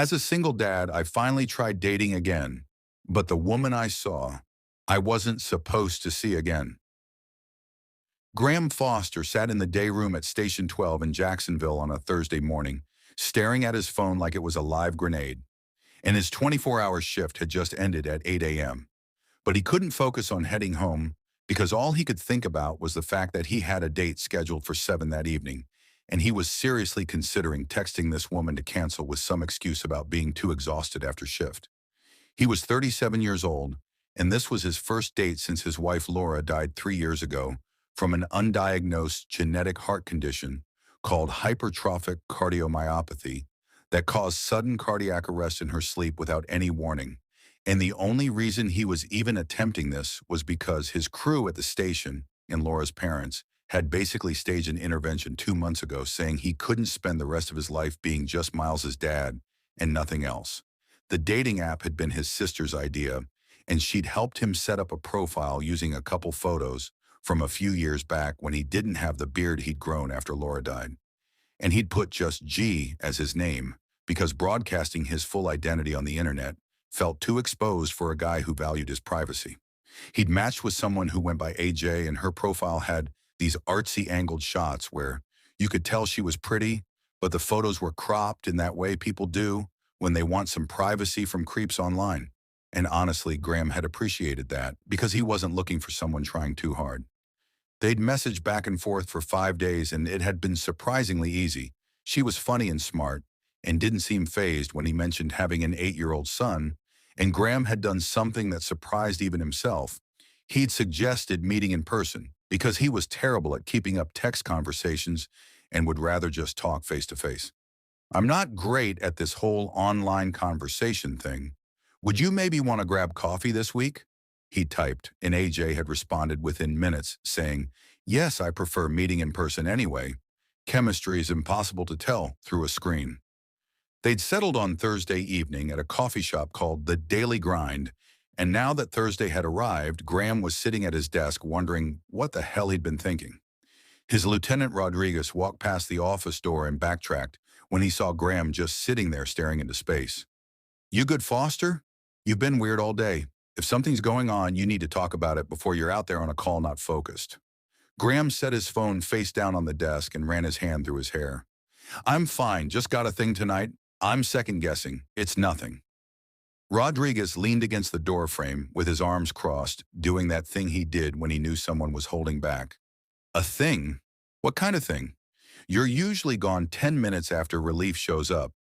As a single dad, I finally tried dating again, but the woman I saw, I wasn't supposed to see again. Graham Foster sat in the day room at Station 12 in Jacksonville on a Thursday morning, staring at his phone like it was a live grenade, and his 24-hour shift had just ended at 8 a.m. But he couldn't focus on heading home because all he could think about was the fact that he had a date scheduled for 7 that evening, and he was seriously considering texting this woman to cancel with some excuse about being too exhausted after shift. He was 37 years old, and this was his first date since his wife Laura died 3 years ago from an undiagnosed genetic heart condition called hypertrophic cardiomyopathy that caused sudden cardiac arrest in her sleep without any warning. And the only reason he was even attempting this was because his crew at the station and Laura's parents had basically staged an intervention 2 months ago saying he couldn't spend the rest of his life being just Miles's dad and nothing else. The dating app had been his sister's idea, and she'd helped him set up a profile using a couple photos from a few years back when he didn't have the beard he'd grown after Laura died. And he'd put just G as his name because broadcasting his full identity on the internet felt too exposed for a guy who valued his privacy. He'd matched with someone who went by AJ, and her profile had these artsy angled shots where you could tell she was pretty, but the photos were cropped in that way people do when they want some privacy from creeps online. And honestly, Graham had appreciated that because he wasn't looking for someone trying too hard. They'd messaged back and forth for 5 days, and it had been surprisingly easy. She was funny and smart and didn't seem fazed when he mentioned having an 8-year-old son, and Graham had done something that surprised even himself. He'd suggested meeting in person because he was terrible at keeping up text conversations and would rather just talk face to face. I'm not great at this whole online conversation thing. Would you maybe want to grab coffee this week? He typed, and AJ had responded within minutes, saying, yes, I prefer meeting in person anyway. Chemistry is impossible to tell through a screen. They'd settled on Thursday evening at a coffee shop called The Daily Grind, and now that Thursday had arrived, Graham was sitting at his desk wondering what the hell he'd been thinking. His Lieutenant Rodriguez walked past the office door and backtracked when he saw Graham just sitting there staring into space. You good, Foster? You've been weird all day. If something's going on, you need to talk about it before you're out there on a call not focused. Graham set his phone face down on the desk and ran his hand through his hair. I'm fine, just got a thing tonight. I'm second guessing. It's nothing. Rodriguez leaned against the door frame with his arms crossed, doing that thing he did when he knew someone was holding back. A thing? What kind of thing? You're usually gone 10 minutes after relief shows up,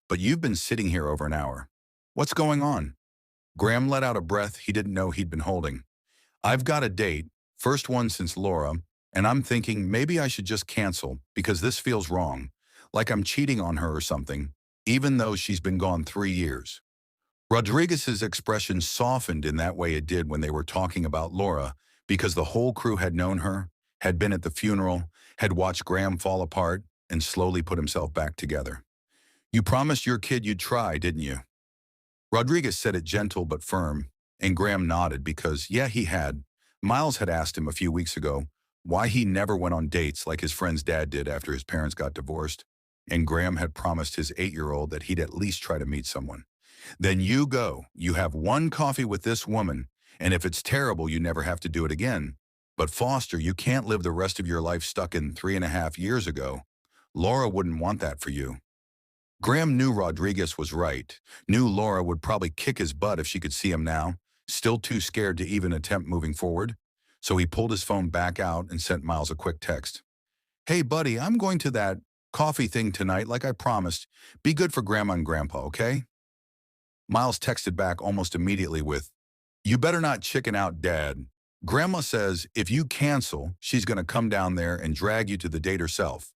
but you've been sitting here over an hour. What's going on? Graham let out a breath he didn't know he'd been holding. I've got a date, first one since Laura, and I'm thinking maybe I should just cancel because this feels wrong, like I'm cheating on her or something, even though she's been gone 3 years. Rodriguez's expression softened in that way it did when they were talking about Laura because the whole crew had known her, had been at the funeral, had watched Graham fall apart, and slowly put himself back together. You promised your kid you'd try, didn't you? Rodriguez said it gentle but firm, and Graham nodded because, yeah, he had. Miles had asked him a few weeks ago why he never went on dates like his friend's dad did after his parents got divorced, and Graham had promised his 8-year-old that he'd at least try to meet someone. Then you go. You have one coffee with this woman, and if it's terrible, you never have to do it again. But Foster, you can't live the rest of your life stuck in 3.5 years ago. Laura wouldn't want that for you. Graham knew Rodriguez was right, knew Laura would probably kick his butt if she could see him now, still too scared to even attempt moving forward. So he pulled his phone back out and sent Miles a quick text. Hey buddy, I'm going to that coffee thing tonight like I promised. Be good for Grandma and Grandpa, okay? Miles texted back almost immediately with, you better not chicken out, Dad. Grandma says if you cancel, she's going to come down there and drag you to the date herself.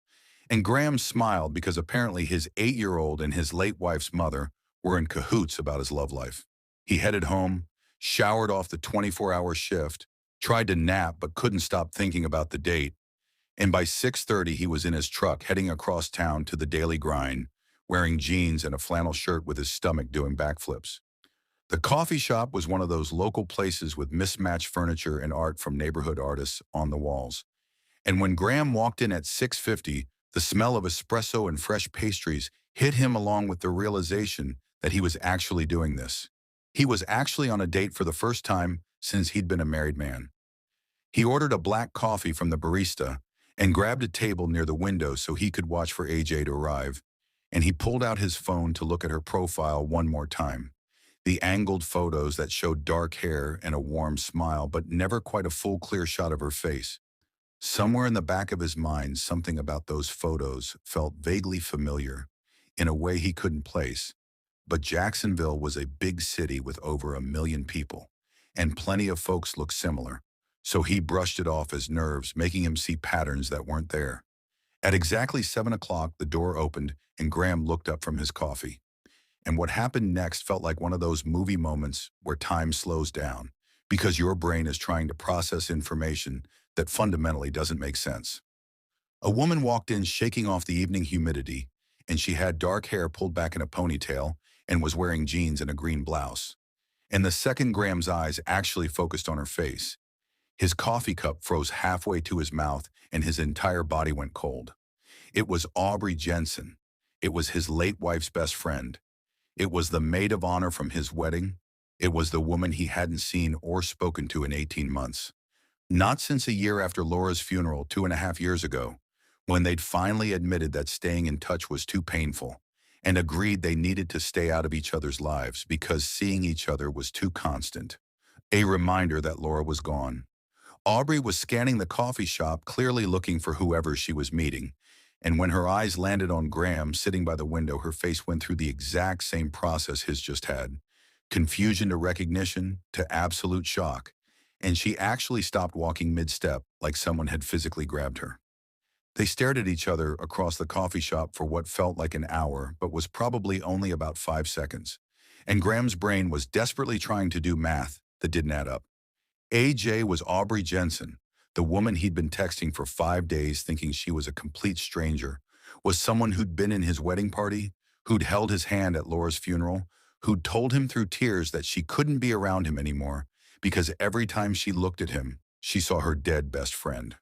And Graham smiled because apparently his 8-year-old and his late wife's mother were in cahoots about his love life. He headed home, showered off the 24-hour shift, tried to nap but couldn't stop thinking about the date, and by 6:30 he was in his truck heading across town to the Daily Grind, wearing jeans and a flannel shirt with his stomach doing backflips. The coffee shop was one of those local places with mismatched furniture and art from neighborhood artists on the walls. And when Graham walked in at 6:50, the smell of espresso and fresh pastries hit him along with the realization that he was actually doing this. He was actually on a date for the first time since he'd been a married man. He ordered a black coffee from the barista and grabbed a table near the window so he could watch for AJ to arrive. And he pulled out his phone to look at her profile one more time. The angled photos that showed dark hair and a warm smile, but never quite a full clear shot of her face. Somewhere in the back of his mind, something about those photos felt vaguely familiar, in a way he couldn't place. But Jacksonville was a big city with over 1 million people, and plenty of folks looked similar. So he brushed it off as nerves, making him see patterns that weren't there. At exactly 7 o'clock, the door opened, and Graham looked up from his coffee. And what happened next felt like one of those movie moments where time slows down, because your brain is trying to process information that fundamentally doesn't make sense. A woman walked in shaking off the evening humidity, and she had dark hair pulled back in a ponytail and was wearing jeans and a green blouse. And the second Graham's eyes actually focused on her face. His coffee cup froze halfway to his mouth and his entire body went cold. It was Aubrey Jensen. It was his late wife's best friend. It was the maid of honor from his wedding. It was the woman he hadn't seen or spoken to in 18 months. Not since a year after Laura's funeral 2.5 years ago, when they'd finally admitted that staying in touch was too painful and agreed they needed to stay out of each other's lives because seeing each other was too constant. A reminder that Laura was gone. Aubrey was scanning the coffee shop, clearly looking for whoever she was meeting. And when her eyes landed on Graham sitting by the window, her face went through the exact same process his just had. Confusion to recognition to absolute shock. And she actually stopped walking mid-step like someone had physically grabbed her. They stared at each other across the coffee shop for what felt like an hour, but was probably only about 5 seconds. And Graham's brain was desperately trying to do math that didn't add up. AJ was Aubrey Jensen, the woman he'd been texting for 5 days thinking she was a complete stranger, was someone who'd been in his wedding party, who'd held his hand at Laura's funeral, who'd told him through tears that she couldn't be around him anymore because every time she looked at him, she saw her dead best friend.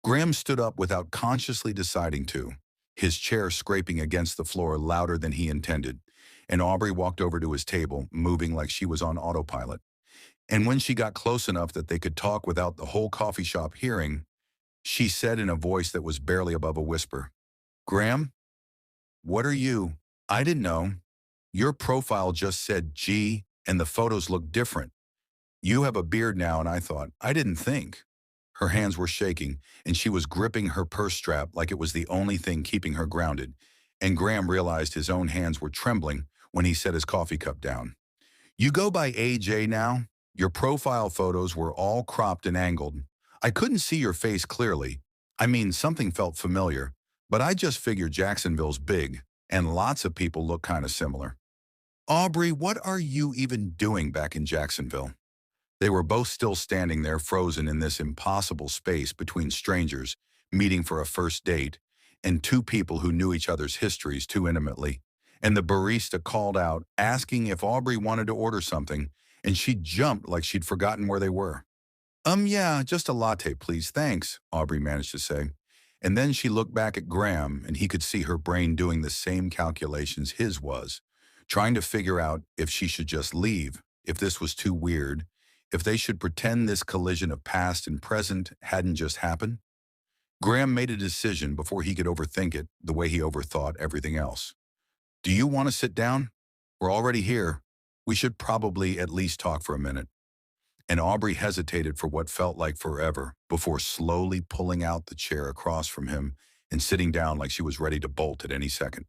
Graham stood up without consciously deciding to, his chair scraping against the floor louder than he intended, and Aubrey walked over to his table, moving like she was on autopilot. And when she got close enough that they could talk without the whole coffee shop hearing, she said in a voice that was barely above a whisper, "Graham, what are you? I didn't know. Your profile just said G and the photos look different. You have a beard now," and I thought, I didn't think. Her hands were shaking, and she was gripping her purse strap like it was the only thing keeping her grounded, and Graham realized his own hands were trembling when he set his coffee cup down. "You go by AJ now? Your profile photos were all cropped and angled. I couldn't see your face clearly. I mean, something felt familiar, but I just figured Jacksonville's big, and lots of people look kind of similar." "Aubrey, what are you even doing back in Jacksonville?" They were both still standing there frozen in this impossible space between strangers, meeting for a first date, and two people who knew each other's histories too intimately. And the barista called out, asking if Aubrey wanted to order something, and she jumped like she'd forgotten where they were. Yeah, just a latte, please, thanks," Aubrey managed to say. And then she looked back at Graham, and he could see her brain doing the same calculations his was, trying to figure out if she should just leave, if this was too weird, if they should pretend this collision of past and present hadn't just happened. Graham made a decision before he could overthink it the way he overthought everything else. "Do you want to sit down? We're already here. We should probably at least talk for a minute." And Aubrey hesitated for what felt like forever before slowly pulling out the chair across from him and sitting down like she was ready to bolt at any second.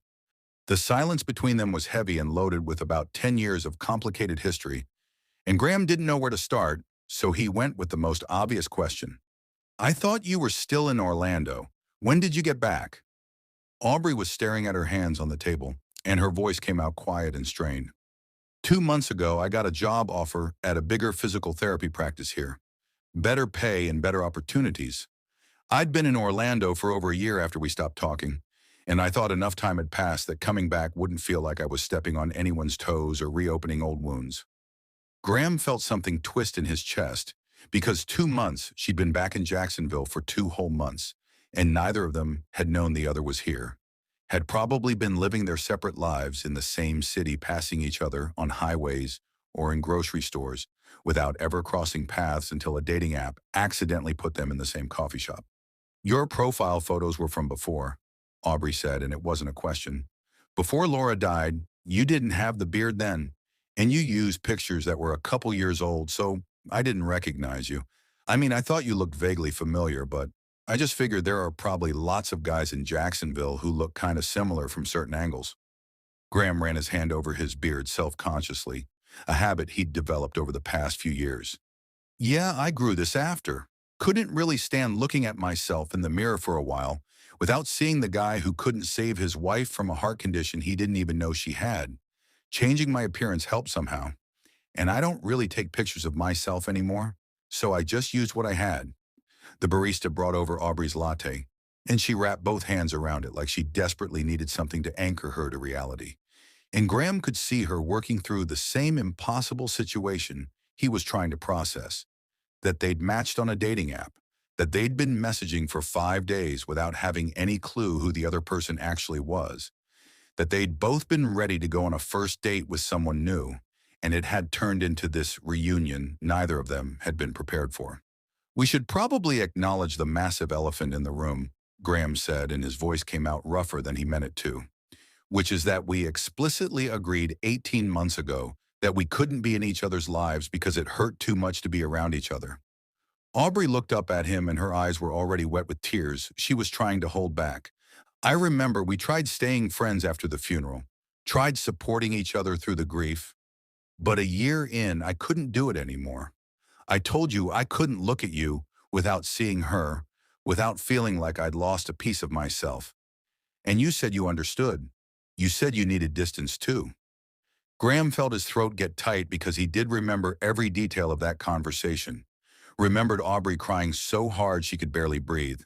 The silence between them was heavy and loaded with about 10 years of complicated history, and Graham didn't know where to start, so he went with the most obvious question. "I thought you were still in Orlando. When did you get back?" Aubrey was staring at her hands on the table, and her voice came out quiet and strained. 2 months ago, I got a job offer at a bigger physical therapy practice here. Better pay and better opportunities. I'd been in Orlando for over a year after we stopped talking, and I thought enough time had passed that coming back wouldn't feel like I was stepping on anyone's toes or reopening old wounds. Graham felt something twist in his chest, because 2 months she'd been back in Jacksonville for 2 whole months, and neither of them had known the other was here. had probably been living their separate lives in the same city, passing each other on highways or in grocery stores without ever crossing paths until a dating app accidentally put them in the same coffee shop. Your profile photos were from before, Aubrey said, and it wasn't a question. Before Laura died, you didn't have the beard then, and you used pictures that were a couple years old, so I didn't recognize you. I mean, I thought you looked vaguely familiar, but I just figured there are probably lots of guys in Jacksonville who look kind of similar from certain angles. Graham ran his hand over his beard self-consciously, a habit he'd developed over the past few years. Yeah, I grew this after. Couldn't really stand looking at myself in the mirror for a while without seeing the guy who couldn't save his wife from a heart condition he didn't even know she had. Changing my appearance helped somehow, and I don't really take pictures of myself anymore, so I just used what I had. The barista brought over Aubrey's latte, and she wrapped both hands around it like she desperately needed something to anchor her to reality. And Graham could see her working through the same impossible situation he was trying to process, that they'd matched on a dating app, that they'd been messaging for 5 days without having any clue who the other person actually was, that they'd both been ready to go on a first date with someone new, and it had turned into this reunion neither of them had been prepared for. We should probably acknowledge the massive elephant in the room, Graham said, and his voice came out rougher than he meant it to, which is that we explicitly agreed 18 months ago that we couldn't be in each other's lives because it hurt too much to be around each other. Aubrey looked up at him and her eyes were already wet with tears she was trying to hold back. I remember we tried staying friends after the funeral, tried supporting each other through the grief, but a year in, I couldn't do it anymore. I told you I couldn't look at you without seeing her, without feeling like I'd lost a piece of myself. And you said you understood. You said you needed distance too. Graham felt his throat get tight because he did remember every detail of that conversation. Remembered Aubrey crying so hard she could barely breathe.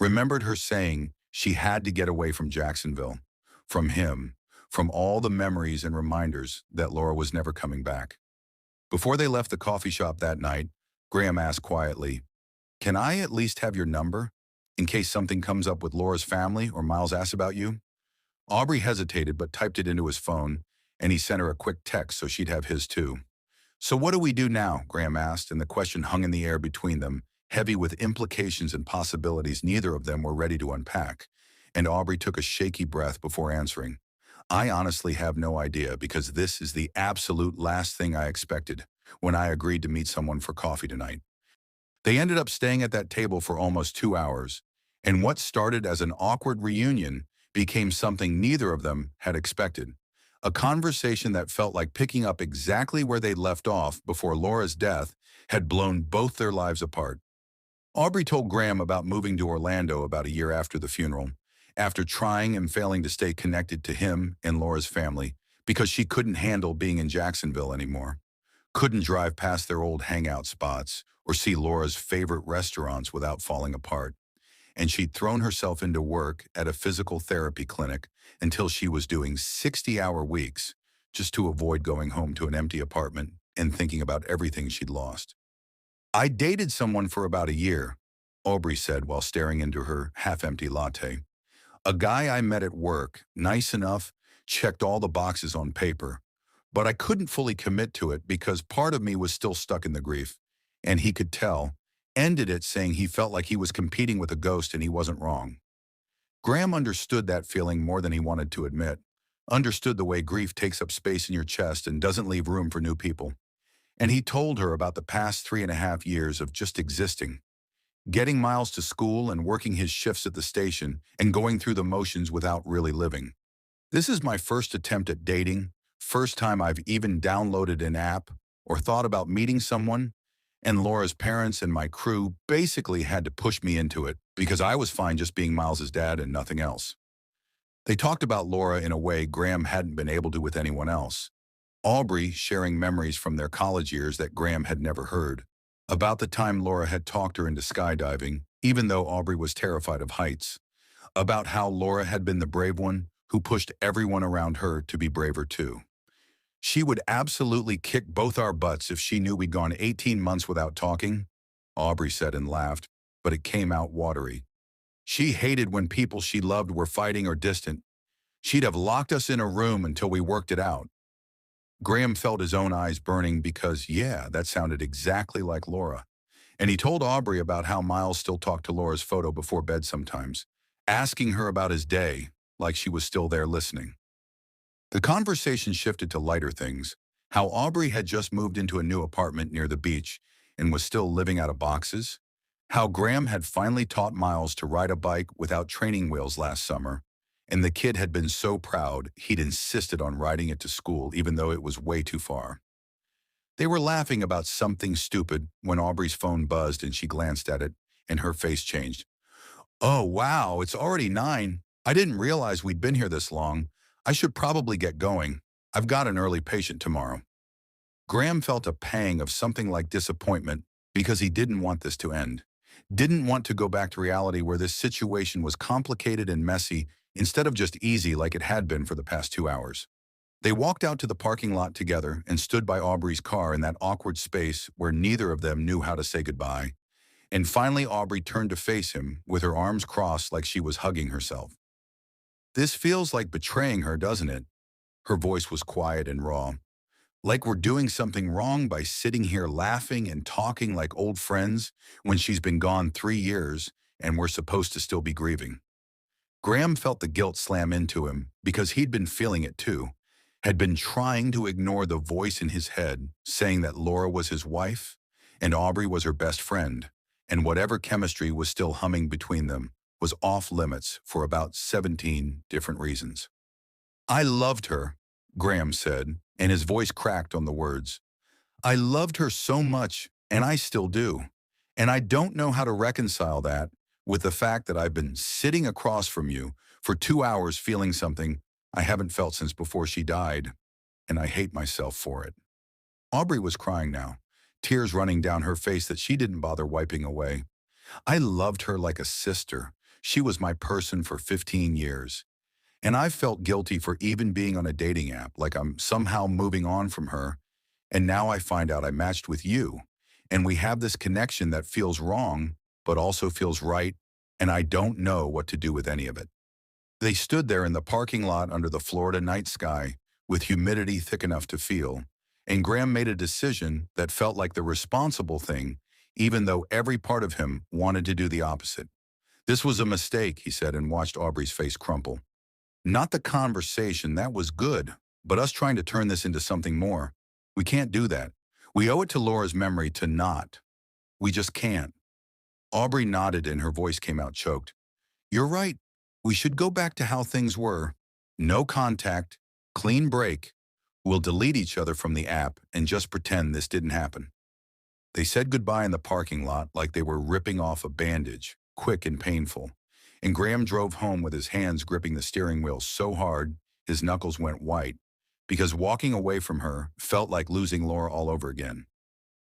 Remembered her saying she had to get away from Jacksonville, from him, from all the memories and reminders that Laura was never coming back. Before they left the coffee shop that night, Graham asked quietly, "Can I at least have your number, in case something comes up with Laura's family or Miles asks about you?" Aubrey hesitated but typed it into his phone, and he sent her a quick text so she'd have his too. "So what do we do now?" Graham asked, and the question hung in the air between them, heavy with implications and possibilities neither of them were ready to unpack. And Aubrey took a shaky breath before answering. "I honestly have no idea because this is the absolute last thing I expected when I agreed to meet someone for coffee tonight." They ended up staying at that table for almost 2 hours, and what started as an awkward reunion became something neither of them had expected. A conversation that felt like picking up exactly where they left off before Laura's death had blown both their lives apart. Aubrey told Graham about moving to Orlando about a year after the funeral, after trying and failing to stay connected to him and Laura's family because she couldn't handle being in Jacksonville anymore. Couldn't drive past their old hangout spots or see Laura's favorite restaurants without falling apart. And she'd thrown herself into work at a physical therapy clinic until she was doing 60-hour weeks just to avoid going home to an empty apartment and thinking about everything she'd lost. "I dated someone for about a year," Aubrey said while staring into her half-empty latte. "A guy I met at work, nice enough, checked all the boxes on paper, but I couldn't fully commit to it because part of me was still stuck in the grief, and he could tell. Ended it saying he felt like he was competing with a ghost and he wasn't wrong." Graham understood that feeling more than he wanted to admit, understood the way grief takes up space in your chest and doesn't leave room for new people. And he told her about the past 3.5 years of just existing, getting Miles to school and working his shifts at the station and going through the motions without really living. "This is my first attempt at dating, first time I've even downloaded an app or thought about meeting someone, and Laura's parents and my crew basically had to push me into it because I was fine just being Miles's dad and nothing else." They talked about Laura in a way Graham hadn't been able to with anyone else. Aubrey sharing memories from their college years that Graham had never heard. About the time Laura had talked her into skydiving, even though Aubrey was terrified of heights. About how Laura had been the brave one who pushed everyone around her to be braver too. "She would absolutely kick both our butts if she knew we'd gone 18 months without talking," Aubrey said and laughed, but it came out watery. "She hated when people she loved were fighting or distant, She'd have locked us in a room until we worked it out. Graham felt his own eyes burning because, yeah, that sounded exactly like Laura. And he told Aubrey about how Miles still talked to Laura's photo before bed sometimes, asking her about his day, like she was still there listening. The conversation shifted to lighter things, how Aubrey had just moved into a new apartment near the beach and was still living out of boxes, how Graham had finally taught Miles to ride a bike without training wheels last summer, and the kid had been so proud he'd insisted on riding it to school even though it was way too far. They were laughing about something stupid when Aubrey's phone buzzed and she glanced at it, and her face changed. "Oh, wow, it's already 9. I didn't realize we'd been here this long. I should probably get going. I've got an early patient tomorrow." Graham felt a pang of something like disappointment because he didn't want this to end. Didn't want to go back to reality where this situation was complicated and messy instead of just easy like it had been for the past 2 hours. They walked out to the parking lot together and stood by Aubrey's car in that awkward space where neither of them knew how to say goodbye. And finally, Aubrey turned to face him with her arms crossed like she was hugging herself. "This feels like betraying her, doesn't it?" Her voice was quiet and raw. "Like we're doing something wrong by sitting here laughing and talking like old friends when she's been gone 3 years and we're supposed to still be grieving." Graham felt the guilt slam into him because he'd been feeling it too, had been trying to ignore the voice in his head saying that Laura was his wife and Aubrey was her best friend, and whatever chemistry was still humming between them was off limits for about 17 different reasons. "I loved her," Graham said, and his voice cracked on the words. "I loved her so much, and I still do. And I don't know how to reconcile that with the fact that I've been sitting across from you for 2 hours feeling something I haven't felt since before she died, and I hate myself for it." Aubrey was crying now, tears running down her face that she didn't bother wiping away. "I loved her like a sister. She was my person for 15 years. And I felt guilty for even being on a dating app, like I'm somehow moving on from her. And now I find out I matched with you. And we have this connection that feels wrong, but also feels right. And I don't know what to do with any of it." They stood there in the parking lot under the Florida night sky, with humidity thick enough to feel. And Graham made a decision that felt like the responsible thing, even though every part of him wanted to do the opposite. "This was a mistake," he said, and watched Aubrey's face crumple. "Not the conversation, that was good, but us trying to turn this into something more. We can't do that. We owe it to Laura's memory to not. We just can't." Aubrey nodded and her voice came out choked. "You're right. We should go back to how things were. No contact, clean break. We'll delete each other from the app and just pretend this didn't happen." They said goodbye in the parking lot like they were ripping off a bandage, quick and painful. And Graham drove home with his hands gripping the steering wheel so hard his knuckles went white, because walking away from her felt like losing Laura all over again.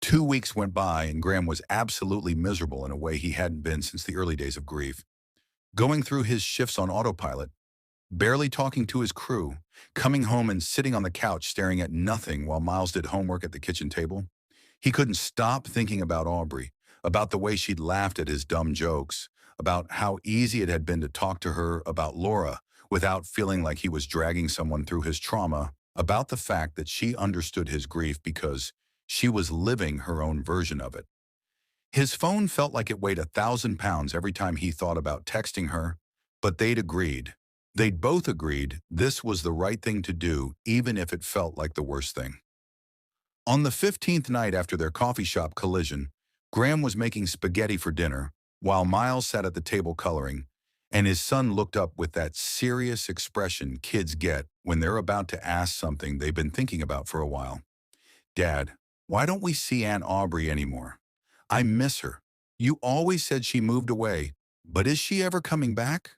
2 weeks went by and Graham was absolutely miserable in a way he hadn't been since the early days of grief. Going through his shifts on autopilot, barely talking to his crew, coming home and sitting on the couch staring at nothing while Miles did homework at the kitchen table. He couldn't stop thinking about Aubrey, about the way she'd laughed at his dumb jokes, about how easy it had been to talk to her about Laura without feeling like he was dragging someone through his trauma, about the fact that she understood his grief because she was living her own version of it. His phone felt like it weighed 1,000 pounds every time he thought about texting her, but they'd agreed. They'd both agreed this was the right thing to do, even if it felt like the worst thing. On the 15th night after their coffee shop collision, Graham was making spaghetti for dinner, while Miles sat at the table coloring, and his son looked up with that serious expression kids get when they're about to ask something they've been thinking about for a while. "Dad, why don't we see Aunt Aubrey anymore? I miss her. You always said she moved away, but is she ever coming back?"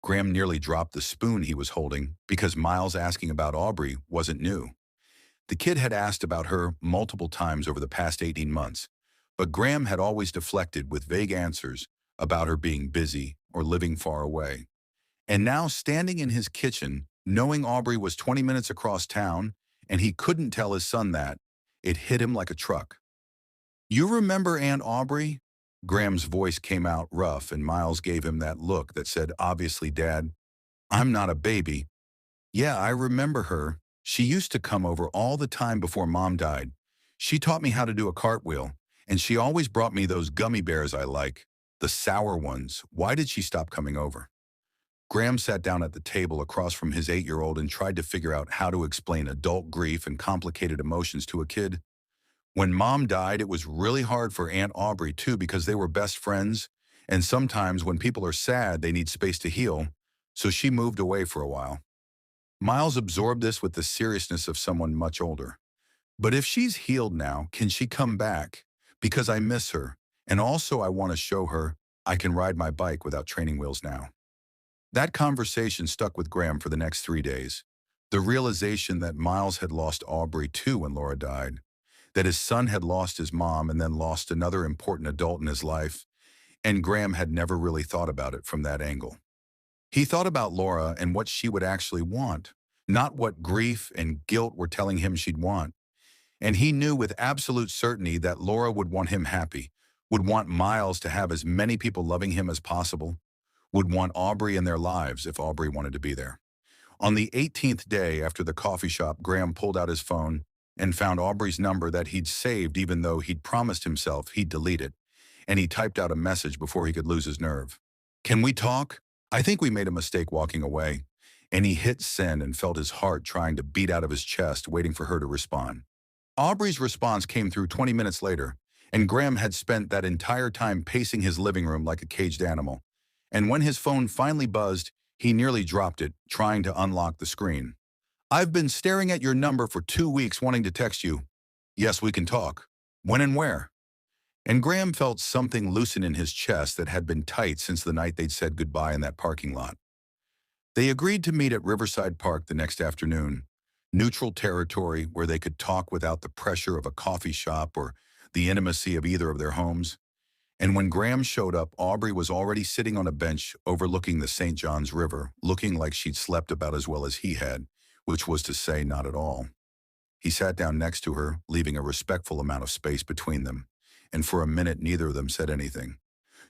Graham nearly dropped the spoon he was holding because Miles asking about Aubrey wasn't new. The kid had asked about her multiple times over the past 18 months, but Graham had always deflected with vague answers about her being busy or living far away. And now, standing in his kitchen, knowing Aubrey was 20 minutes across town, and he couldn't tell his son that, it hit him like a truck. "You remember Aunt Aubrey?" Graham's voice came out rough, and Miles gave him that look that said, "Obviously, Dad, I'm not a baby, Yeah, I remember her. She used to come over all the time before Mom died. She taught me how to do a cartwheel, and she always brought me those gummy bears I like, the sour ones. Why did she stop coming over? Graham sat down at the table across from his 8-year-old and tried to figure out how to explain adult grief and complicated emotions to a kid. When Mom died, it was really hard for Aunt Aubrey too because they were best friends, and sometimes when people are sad, they need space to heal, so she moved away for a while. Miles absorbed this with the seriousness of someone much older. But if she's healed now, can she come back? Because I miss her, and also I want to show her I can ride my bike without training wheels now. That conversation stuck with Graham for the next 3 days. The realization that Miles had lost Aubrey too when Laura died, that his son had lost his mom and then lost another important adult in his life, and Graham had never really thought about it from that angle. He thought about Laura and what she would actually want, not what grief and guilt were telling him she'd want. And he knew with absolute certainty that Laura would want him happy, would want Miles to have as many people loving him as possible, would want Aubrey in their lives if Aubrey wanted to be there. On the 18th day after the coffee shop, Graham pulled out his phone and found Aubrey's number that he'd saved even though he'd promised himself he'd delete it, and he typed out a message before he could lose his nerve. "Can we talk? I think we made a mistake walking away." And he hit send and felt his heart trying to beat out of his chest, waiting for her to respond. Aubrey's response came through 20 minutes later, and Graham had spent that entire time pacing his living room like a caged animal. And when his phone finally buzzed, he nearly dropped it, trying to unlock the screen. "I've been staring at your number for 2 weeks wanting to text you. Yes, we can talk. When and where?" And Graham felt something loosen in his chest that had been tight since the night they'd said goodbye in that parking lot. They agreed to meet at Riverside Park the next afternoon, neutral territory where they could talk without the pressure of a coffee shop or the intimacy of either of their homes. And when Graham showed up, Aubrey was already sitting on a bench overlooking the St. Johns River, looking like she'd slept about as well as he had, which was to say not at all. He sat down next to her, leaving a respectful amount of space between them, and for a minute neither of them said anything.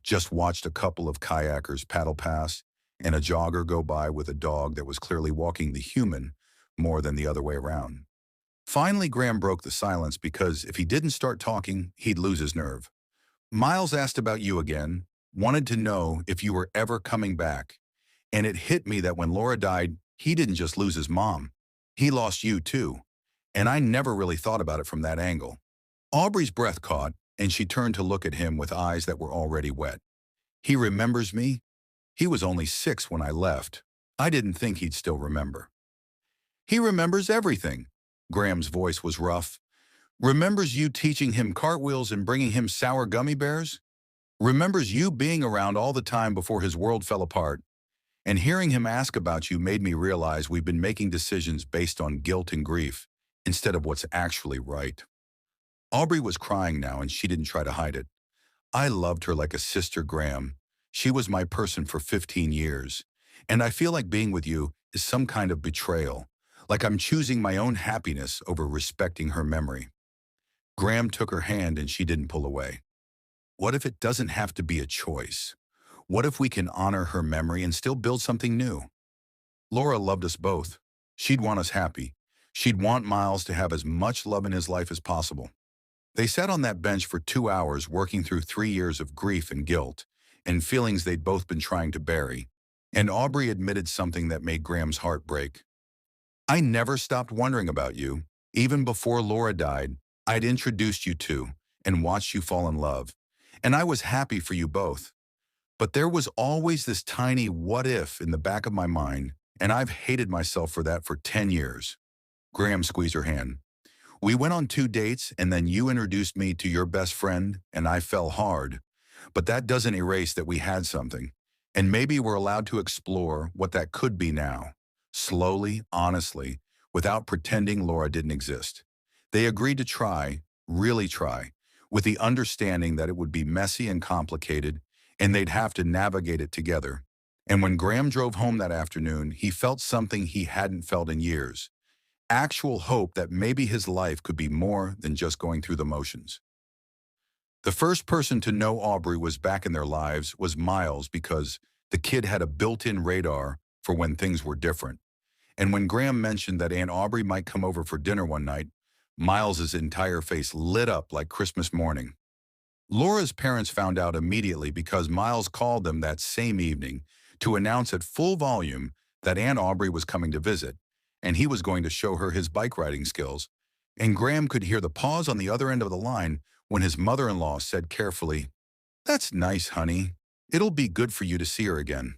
Just watched a couple of kayakers paddle past and a jogger go by with a dog that was clearly walking the human more than the other way around. Finally, Graham broke the silence because if he didn't start talking, he'd lose his nerve. "Miles asked about you again, wanted to know if you were ever coming back. And it hit me that when Laura died, he didn't just lose his mom. He lost you too. And I never really thought about it from that angle." Aubrey's breath caught, and she turned to look at him with eyes that were already wet. "He remembers me? He was only 6 when I left. I didn't think he'd still remember." "He remembers everything." Graham's voice was rough. "Remembers you teaching him cartwheels and bringing him sour gummy bears? Remembers you being around all the time before his world fell apart. And hearing him ask about you made me realize we've been making decisions based on guilt and grief instead of what's actually right." Aubrey was crying now, and she didn't try to hide it. "I loved her like a sister, Graham. She was my person for 15 years. And I feel like being with you is some kind of betrayal, like I'm choosing my own happiness over respecting her memory." Graham took her hand and she didn't pull away. "What if it doesn't have to be a choice? What if we can honor her memory and still build something new? Laura loved us both. She'd want us happy. She'd want Miles to have as much love in his life as possible." They sat on that bench for 2 hours working through 3 years of grief and guilt and feelings they'd both been trying to bury. And Aubrey admitted something that made Graham's heart break. "I never stopped wondering about you. Even before Laura died, I'd introduced you to and watched you fall in love. And I was happy for you both. But there was always this tiny what if in the back of my mind, and I've hated myself for that for 10 years. Graham squeezed her hand. "We went on 2 dates, and then you introduced me to your best friend, and I fell hard. But that doesn't erase that we had something. And maybe we're allowed to explore what that could be now. Slowly, honestly, without pretending Laura didn't exist." They agreed to try, really try, with the understanding that it would be messy and complicated, and they'd have to navigate it together. And when Graham drove home that afternoon, he felt something he hadn't felt in years. Actual hope that maybe his life could be more than just going through the motions. The first person to know Aubrey was back in their lives was Miles because the kid had a built-in radar for when things were different. And when Graham mentioned that Aunt Aubrey might come over for dinner one night, Miles's entire face lit up like Christmas morning. Laura's parents found out immediately because Miles called them that same evening to announce at full volume that Aunt Aubrey was coming to visit, and he was going to show her his bike riding skills. And Graham could hear the pause on the other end of the line when his mother-in-law said carefully, "That's nice, honey. It'll be good for you to see her again."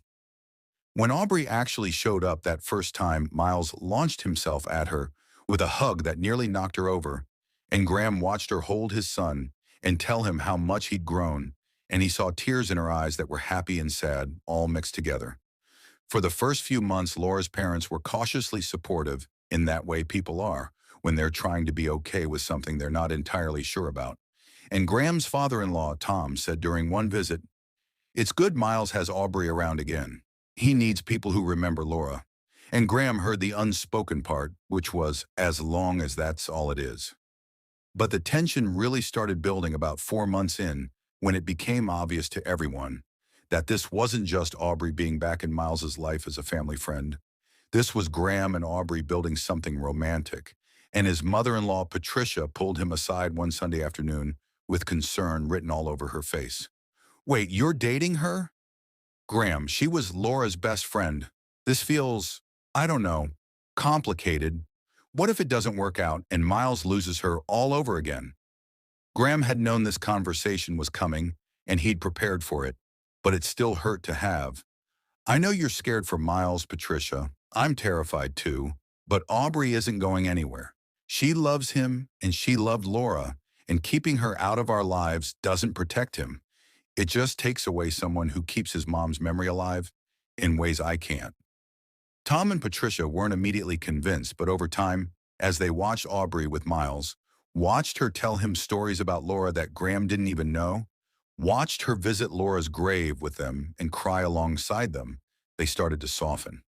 When Aubrey actually showed up that first time, Miles launched himself at her with a hug that nearly knocked her over, and Graham watched her hold his son and tell him how much he'd grown, and he saw tears in her eyes that were happy and sad, all mixed together. For the first few months, Laura's parents were cautiously supportive in that way people are when they're trying to be okay with something they're not entirely sure about. And Graham's father-in-law, Tom, said during one visit, "It's good Miles has Aubrey around again. He needs people who remember Laura." And Graham heard the unspoken part, which was, "as long as that's all it is." But the tension really started building about 4 months in when it became obvious to everyone that this wasn't just Aubrey being back in Miles's life as a family friend. This was Graham and Aubrey building something romantic. And his mother-in-law, Patricia, pulled him aside one Sunday afternoon with concern written all over her face. "Wait, you're dating her?" "Graham, she was Laura's best friend. This feels, I don't know, complicated. What if it doesn't work out and Miles loses her all over again?" Graham had known this conversation was coming, and he'd prepared for it, but it still hurt to have. "I know you're scared for Miles, Patricia. I'm terrified too, but Aubrey isn't going anywhere. She loves him, and she loved Laura, and keeping her out of our lives doesn't protect him. It just takes away someone who keeps his mom's memory alive in ways I can't." Tom and Patricia weren't immediately convinced, but over time, as they watched Aubrey with Miles, watched her tell him stories about Laura that Graham didn't even know, watched her visit Laura's grave with them and cry alongside them, they started to soften.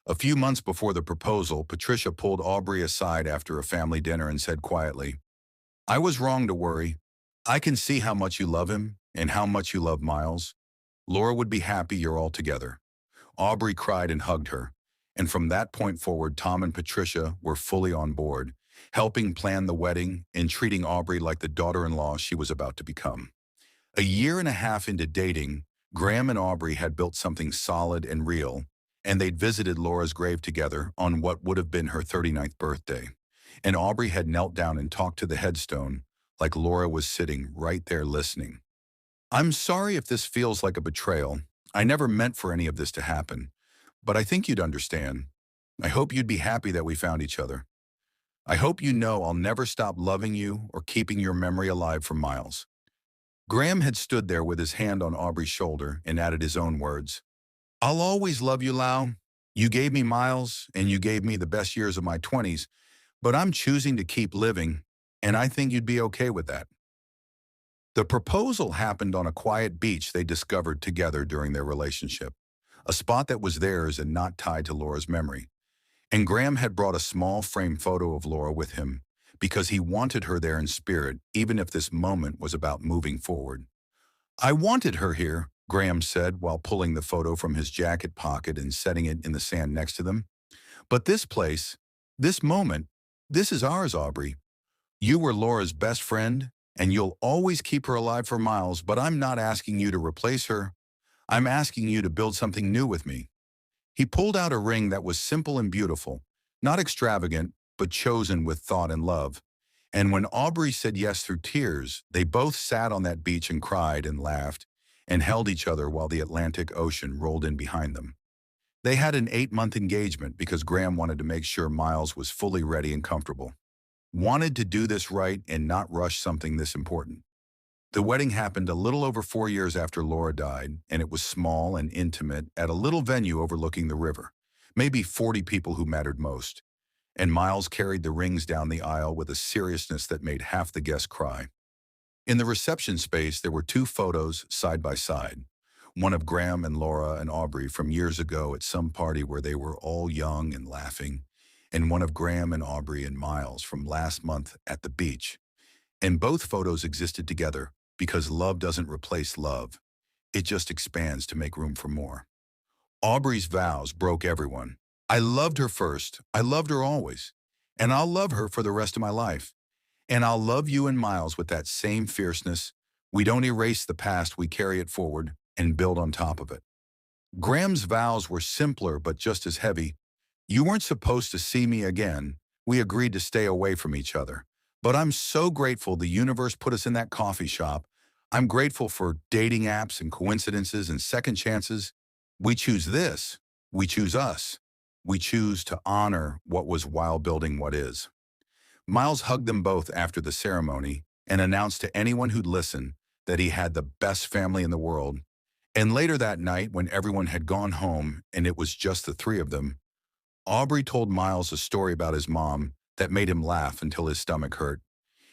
A few months before the proposal, Patricia pulled Aubrey aside after a family dinner and said quietly, "I was wrong to worry. I can see how much you love him and how much you love Miles. Laura would be happy you're all together." Aubrey cried and hugged her. And from that point forward, Tom and Patricia were fully on board, helping plan the wedding and treating Aubrey like the daughter-in-law she was about to become. A year and a half into dating, Graham and Aubrey had built something solid and real, and they'd visited Laura's grave together on what would have been her 39th birthday. And Aubrey had knelt down and talked to the headstone like Laura was sitting right there listening. "I'm sorry if this feels like a betrayal. I never meant for any of this to happen. But I think you'd understand. I hope you'd be happy that we found each other. I hope you know I'll never stop loving you or keeping your memory alive for Miles." Graham had stood there with his hand on Aubrey's shoulder and added his own words. "I'll always love you, Lau. You gave me Miles, and you gave me the best years of my 20s, but I'm choosing to keep living, and I think you'd be okay with that." The proposal happened on a quiet beach they discovered together during their relationship, a spot that was theirs and not tied to Laura's memory. And Graham had brought a small frame photo of Laura with him because he wanted her there in spirit, even if this moment was about moving forward. "I wanted her here," Graham said while pulling the photo from his jacket pocket and setting it in the sand next to them. "But this place, this moment, this is ours, Aubrey. You were Laura's best friend, and you'll always keep her alive for Miles, but I'm not asking you to replace her. I'm asking you to build something new with me." He pulled out a ring that was simple and beautiful, not extravagant, but chosen with thought and love. And when Aubrey said yes through tears, they both sat on that beach and cried and laughed and held each other while the Atlantic Ocean rolled in behind them. They had an 8-month engagement because Graham wanted to make sure Miles was fully ready and comfortable. Wanted to do this right and not rush something this important. The wedding happened a little over 4 years after Laura died, and it was small and intimate at a little venue overlooking the river. Maybe 40 people who mattered most. And Miles carried the rings down the aisle with a seriousness that made half the guests cry. In the reception space, there were 2 photos side by side. One of Graham and Laura and Aubrey from years ago at some party where they were all young and laughing, and one of Graham and Aubrey and Miles from last month at the beach. And both photos existed together because love doesn't replace love. It just expands to make room for more. Aubrey's vows broke everyone. I loved her first. I loved her always. And I'll love her for the rest of my life. And I'll love you and Miles with that same fierceness. We don't erase the past, we carry it forward and build on top of it. Graham's vows were simpler but just as heavy. You weren't supposed to see me again. We agreed to stay away from each other. But I'm so grateful the universe put us in that coffee shop. I'm grateful for dating apps and coincidences and second chances. We choose this. We choose us. We choose to honor what was while building what is. Miles hugged them both after the ceremony and announced to anyone who'd listen that he had the best family in the world. And later that night, when everyone had gone home and it was just the three of them, Aubrey told Miles a story about his mom that made him laugh until his stomach hurt.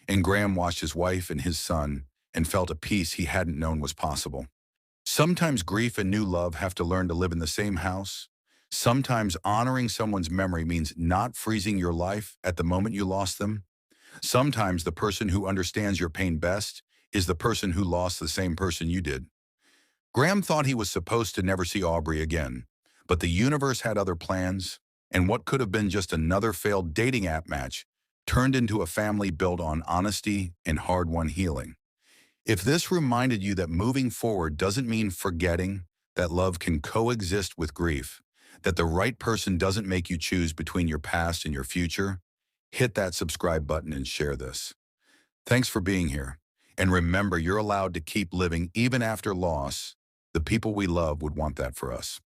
And Graham watched his wife and his son and felt a peace he hadn't known was possible. Sometimes grief and new love have to learn to live in the same house. Sometimes honoring someone's memory means not freezing your life at the moment you lost them. Sometimes the person who understands your pain best is the person who lost the same person you did. Graham thought he was supposed to never see Aubrey again, but the universe had other plans, and what could have been just another failed dating app match turned into a family built on honesty and hard-won healing. If this reminded you that moving forward doesn't mean forgetting, that love can coexist with grief, that the right person doesn't make you choose between your past and your future, hit that subscribe button and share this. Thanks for being here. And remember, you're allowed to keep living even after loss. The people we love would want that for us.